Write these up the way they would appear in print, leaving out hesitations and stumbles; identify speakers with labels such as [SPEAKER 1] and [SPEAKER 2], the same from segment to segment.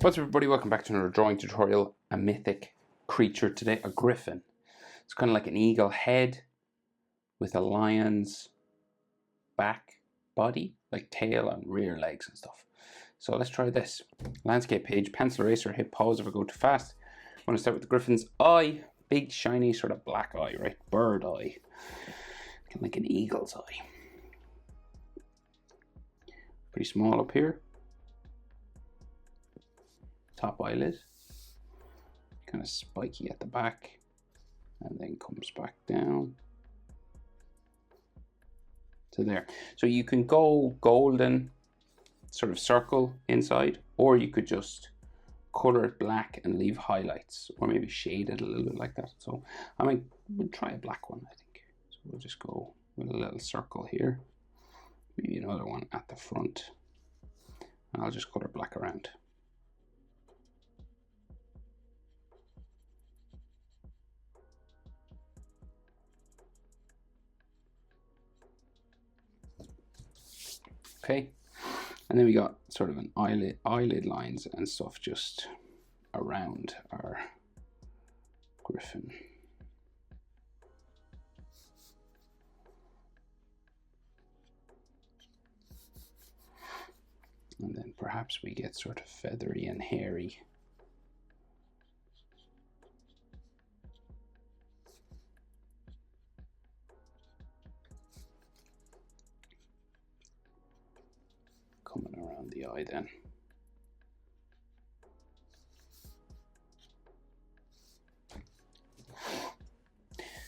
[SPEAKER 1] What's up everybody, welcome back to another drawing tutorial. A mythic creature today, a griffin. It's kind of like an eagle head with a lion's back body, like tail and rear legs and stuff. So let's try this. Landscape page, pencil eraser, hit pause if I go too fast. I'm going to start with the griffin's eye, big shiny sort of black eye, right? Bird eye, kind of like an eagle's eye. Pretty small up here. Top eyelid, kind of spiky at the back, and then comes back down to there. So you can go golden sort of circle inside, or you could just color it black and leave highlights, or maybe shade it a little bit like that. So I might we'll try a black one, I think. So we'll just go with a little circle here, maybe another one at the front, and I'll just color black around. Okay, and then we got sort of an eyelid lines and stuff just around our griffin. And then perhaps we get sort of feathery and hairy. Coming around the eye then.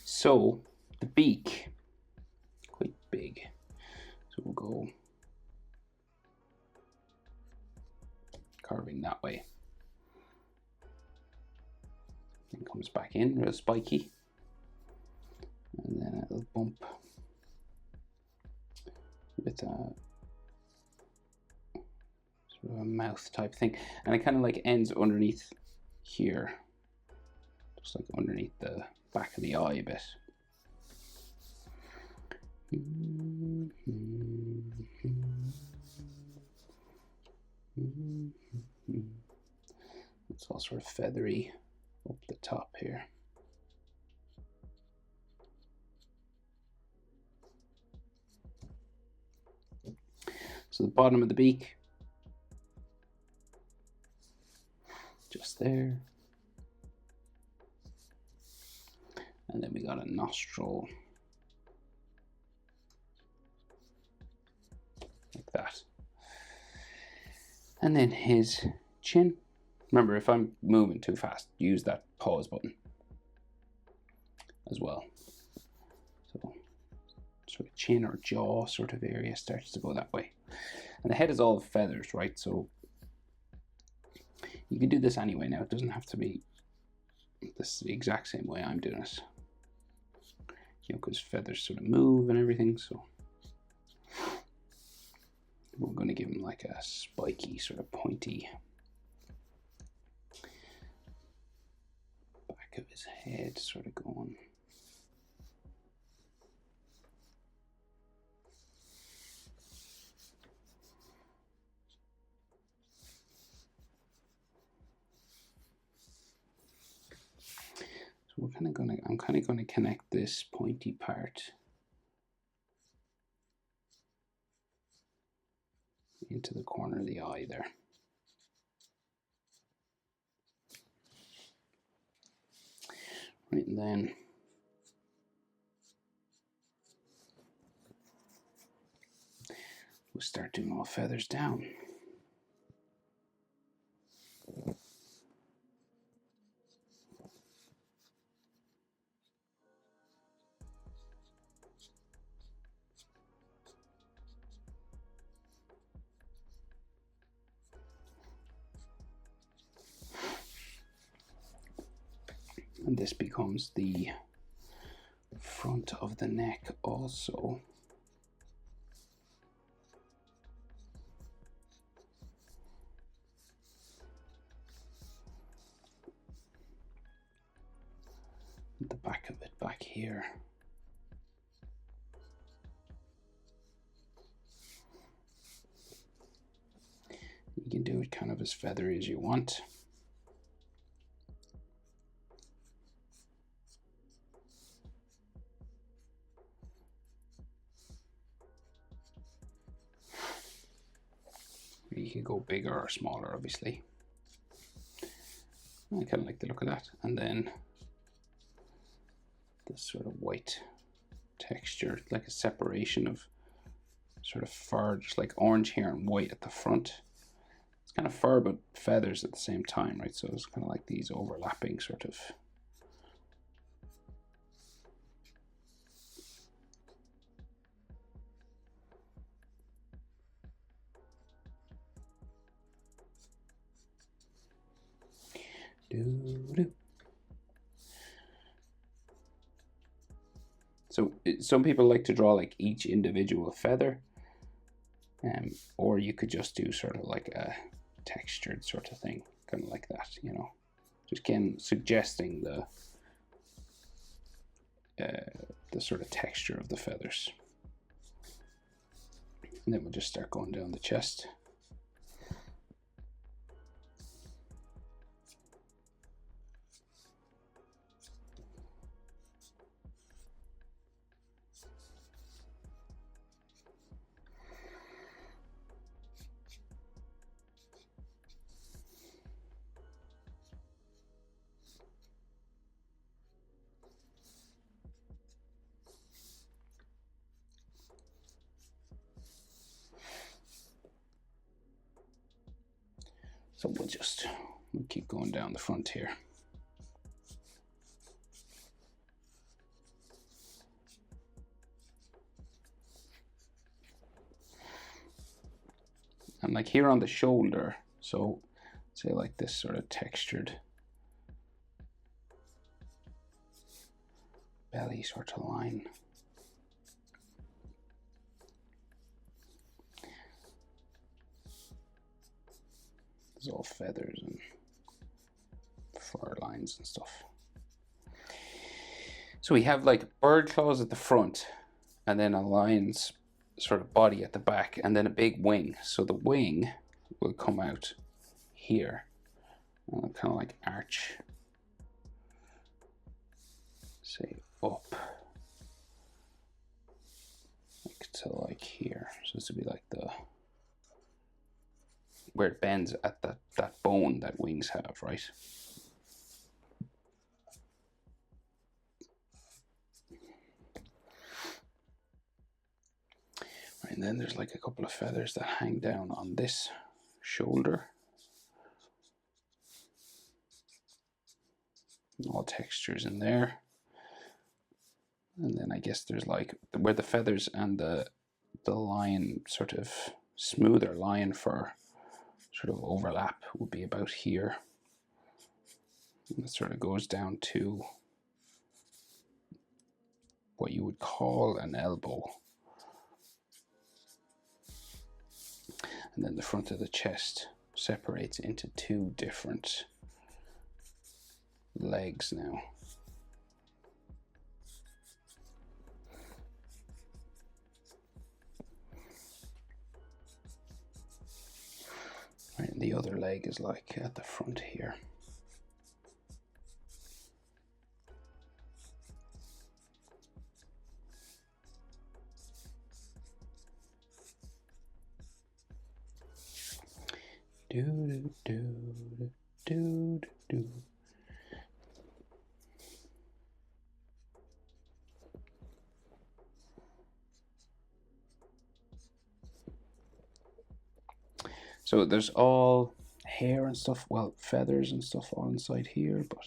[SPEAKER 1] So the beak, quite big. So we'll go carving that way. Then comes back in, real spiky. And then a little bump with a a mouth type thing, and it kind of like ends underneath here, just like underneath the back of the eye a bit. It's all sort of feathery up the top here. So the bottom of the beak, just there, and then we got a nostril like that, and then his chin. Remember, if I'm moving too fast, use that pause button as well. So sort of chin or jaw sort of area starts to go that way, and the head is all feathers, right? So you can do this anyway now. It doesn't have to be this the exact same way I'm doing it, you know, because feathers sort of move and everything. So we're going to give him like a spiky sort of pointy back of his head sort of going. We're kind of gonna, I'm kind of going to connect this pointy part into the corner of the eye there. Right, and then we'll start doing all feathers down. And this becomes the front of the neck also. The back of it back here. You can do it kind of as feathery as you want. You could go bigger or smaller, obviously. I kind of like the look of that. And then this sort of white texture, like a separation of sort of fur, just like orange here and white at the front. It's kind of fur but feathers at the same time, right? So it's kind of like these overlapping sort of. So some people like to draw like each individual feather, or you could just do sort of like a textured sort of thing, kind of like that, you know, just again suggesting the sort of texture of the feathers. And then we'll just start going down the chest. So we'll keep going down the front here. And like here on the shoulder, so say like this sort of textured belly sort of line. There's all feathers and fur lines and stuff. So we have like bird claws at the front, and then a lion's sort of body at the back, and then a big wing. So the wing will come out here, and kind of like arch, say up, like to like here. So this would be like the where it bends at that bone that wings have, right? And then there's like a couple of feathers that hang down on this shoulder. All textures in there. And then I guess there's like where the feathers and the lion sort of smoother lion fur sort of overlap would be about here. And it sort of goes down to what you would call an elbow. And then the front of the chest separates into two different legs now. Right, and the other leg is like at the front here. Do do do do do. So there's all hair and stuff, well, feathers and stuff all inside here, but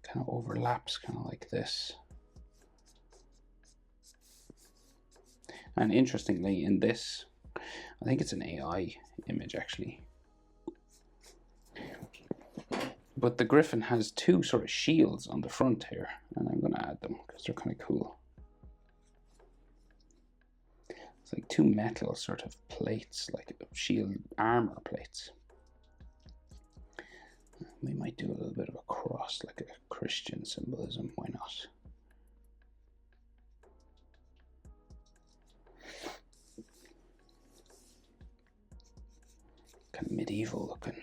[SPEAKER 1] kind of overlaps, kind of like this. And interestingly, in this, I think it's an AI image actually, but the Griffin has two sort of shields on the front here, and I'm going to add them because they're kind of cool. It's like two metal sort of plates, like shield armor plates. We might do a little bit of a cross, like a Christian symbolism, why not? kind of medieval looking.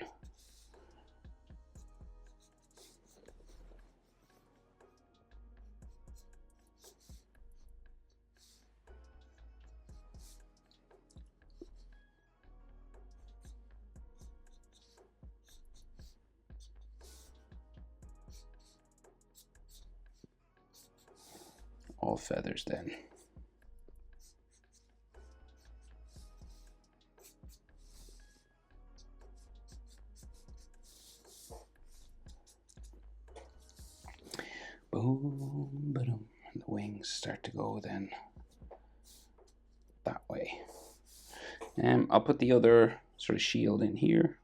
[SPEAKER 1] All feathers then. Boom, boom. And the wings start to go then that way. I'll put the other sort of shield in here.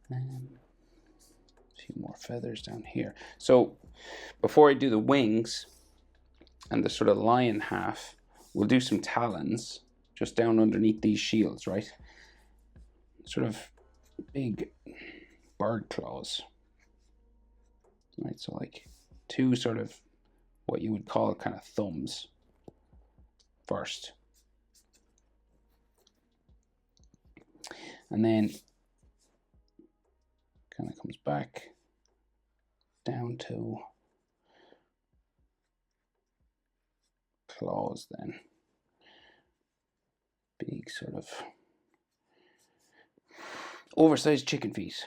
[SPEAKER 1] A few more feathers down here. So before I do the wings and the sort of lion half, we'll do some talons just down underneath these shields, right? Sort of big bird claws, right? So like two sort of what you would call kind of thumbs first. And then kind of comes back down to claws then. Big sort of oversized chicken feet.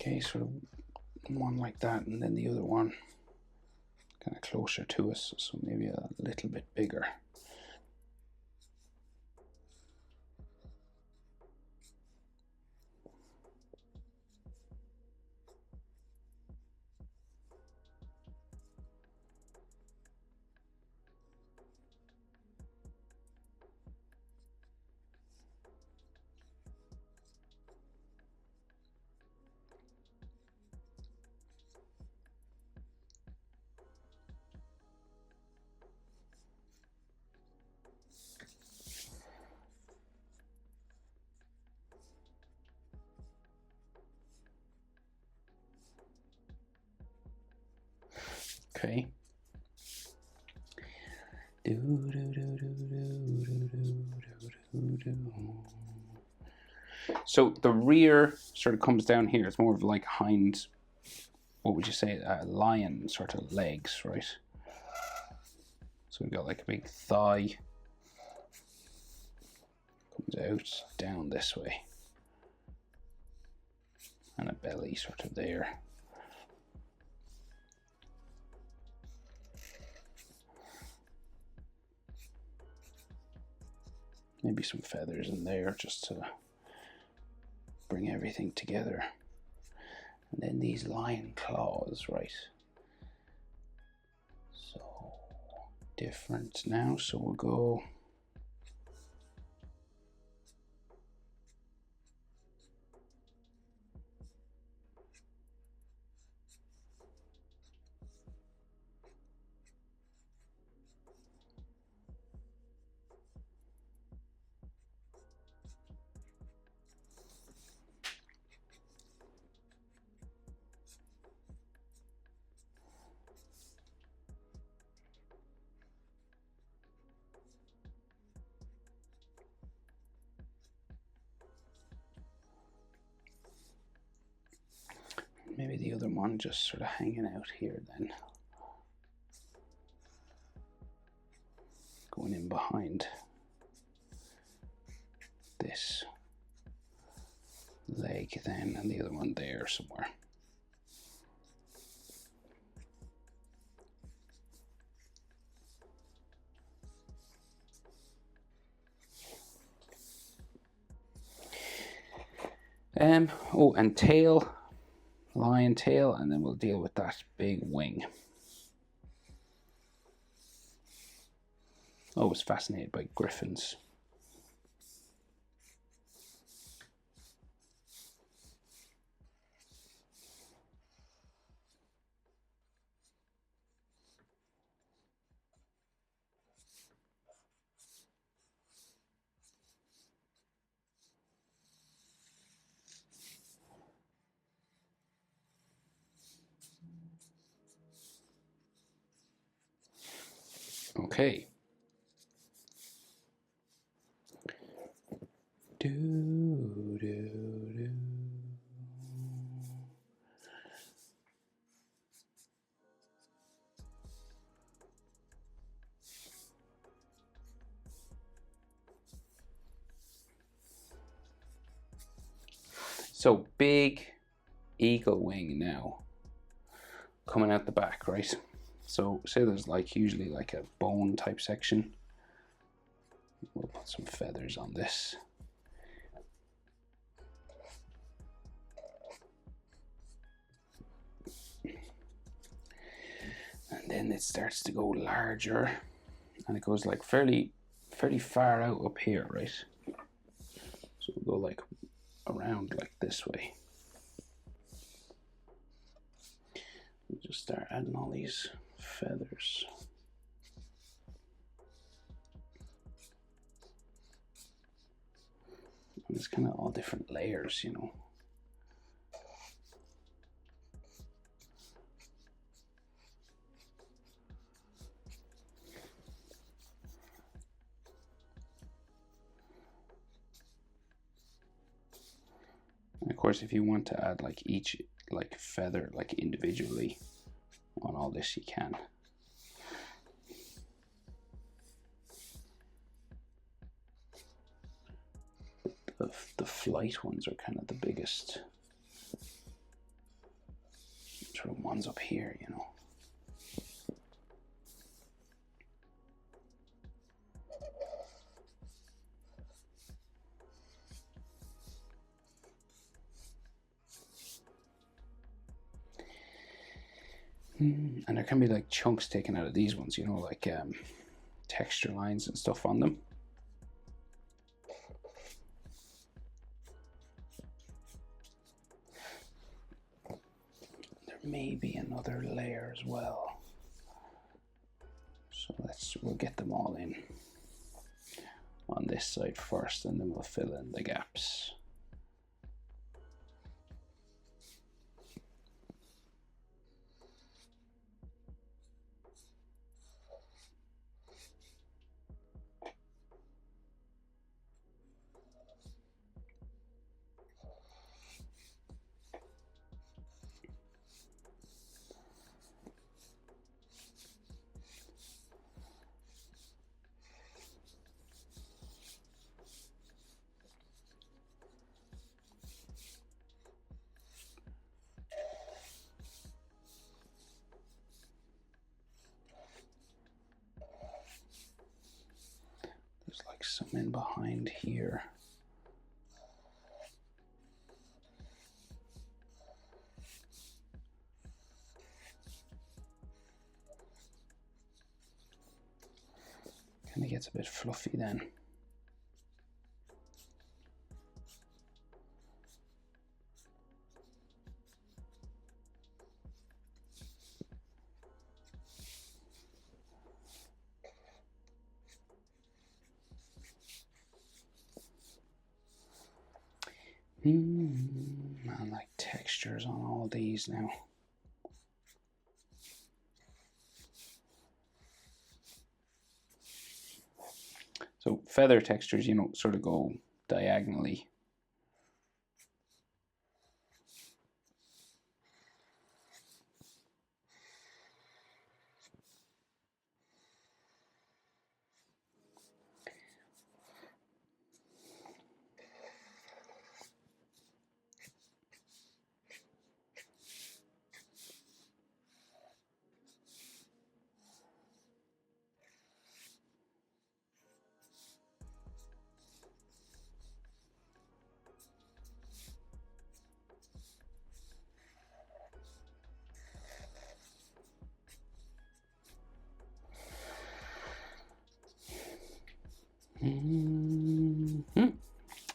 [SPEAKER 1] Okay, sort of one like that, and then the other one kind of closer to us, so maybe a little bit bigger. Okay. So the rear sort of comes down here. It's more of like hind, what would you say, lion sort of legs, right? So we've got like a big thigh. Comes out down this way. And a belly sort of there. Maybe some feathers in there just to bring everything together. And then these lion claws, right? So different now, so we'll go maybe the other one just sort of hanging out here then. Going in behind this leg then, and the other one there somewhere. Oh, and tail, lion tail, and then we'll deal with that big wing. I was fascinated by griffins. Okay. So big eagle wing now coming out the back, right? So say there's like usually like a bone type section. We'll put some feathers on this. And then it starts to go larger, and it goes like fairly far out up here, right? So we'll go like around like this way. We'll just start adding all these feathers. And it's kind of all different layers, you know. And of course, if you want to add like each like feather like individually on all this, you can. The flight ones are kind of the biggest sort of ones up here, you know. And there can be like chunks taken out of these ones, you know, like texture lines and stuff on them. There may be another layer as well. So we'll get them all in on this side first, and then we'll fill in the gaps. There's like some in behind here. Kind of gets a bit fluffy then. I like textures on all these now. So feather textures, you know, sort of go diagonally.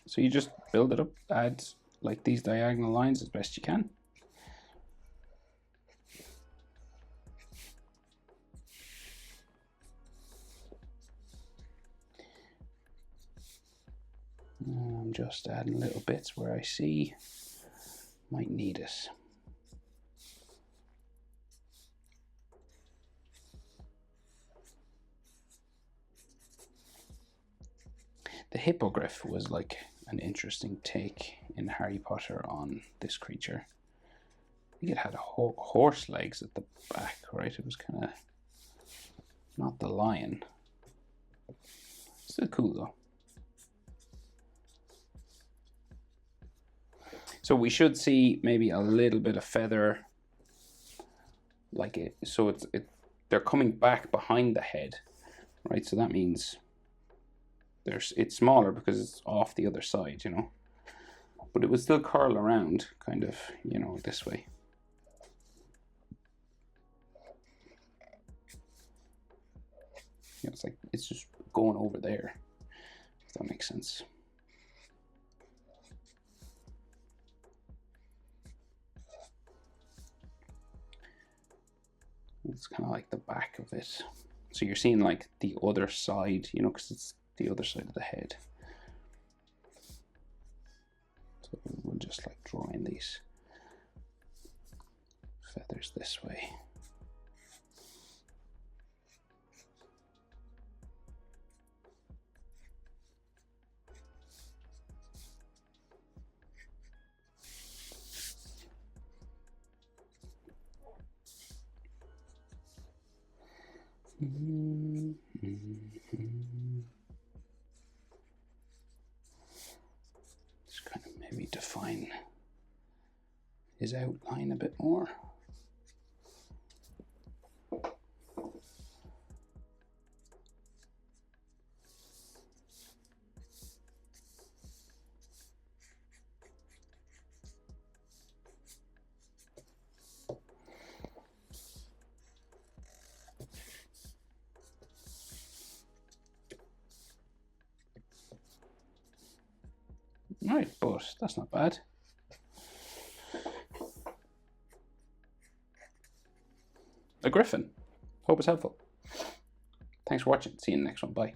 [SPEAKER 1] So you just build it up, add like these diagonal lines as best you can. I'm just adding little bits where I see might need it. The hippogriff was like an interesting take in Harry Potter on this creature. I think it had horse legs at the back, right? It was kind of not the lion. Still cool though. So we should see maybe a little bit of feather, like it. So they're coming back behind the head, right? So that means it's smaller because it's off the other side, you know. But it would still curl around, kind of, you know, this way. You know, it's like it's just going over there. If that makes sense. It's kind of like the back of it. So you're seeing like the other side, you know, because it's the other side of the head. So we'll just like draw in these feathers this way. Just kind of maybe define his outline a bit more. Right, but that's not bad. A griffin. Hope it's helpful. Thanks for watching. See you in the next one. Bye.